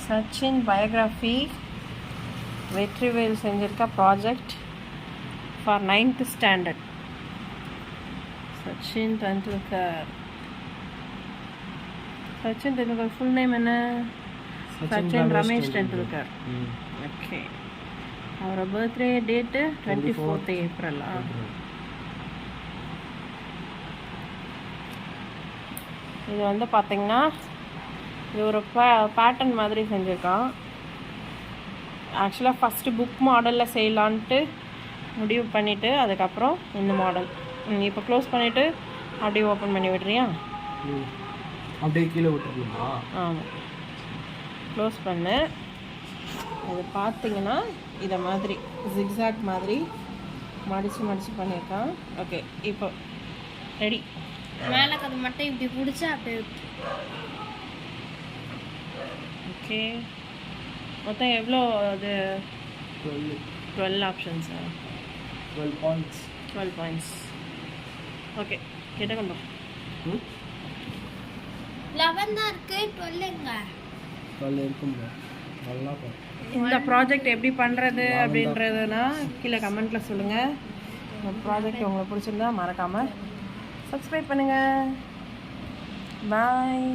Sachin biography Vetrivel செஞ்சிருக்க project for 9th standard. Sachin Tendulkar. Sachin Tendulkar full name என்ன? Sachin Ramesh Tendulkar. Okay. அவரோட பர்த்டே டேட்டு 24th ஏப்ரல். இது வந்து பார்த்தீங்கன்னா இது ஒரு பேட்டர்ன் மாதிரி செஞ்சுருக்கான். ஆக்சுவலாக ஃபஸ்ட்டு புக் மாடலில் செய்யலான்ட்டு முடிவு பண்ணிவிட்டு அதுக்கப்புறம் இந்த மாடல். இப்போ க்ளோஸ் பண்ணிவிட்டு அப்படியே ஓப்பன் பண்ணி விடுறியா? அப்படியே கீழே விட்டுருமா? ஆமாம், க்ளோஸ் பண்ணு. இது பார்த்தீங்கன்னா இதை மாதிரி ஜிக்ஸாக் மாதிரி மடித்து பண்ணியிருக்கான். ஓகே, இப்போ ரெடி. மேலே அது மட்டும் இப்படி பிடிச்சா அப்படியே. ஓகே, மொத்தம் எவ்வளோ அது? 12 ஆப்ஷன்ஸா? 12 பாயிண்ட்ஸ். ஓகே, கிட்ட கொண்டு 11 தான் இருக்கு. 12 இருக்குங்க. நல்லா இந்த ப்ராஜெக்ட் எப்படி பண்ணுறது அப்படின்றதுனா கீழே கமெண்ட்டில் சொல்லுங்கள். இந்த ப்ராஜெக்ட் உங்களுக்கு பிடிச்சிருந்தா மறக்காமல் சப்ஸ்கிரைப் பண்ணுங்கள். பாய்.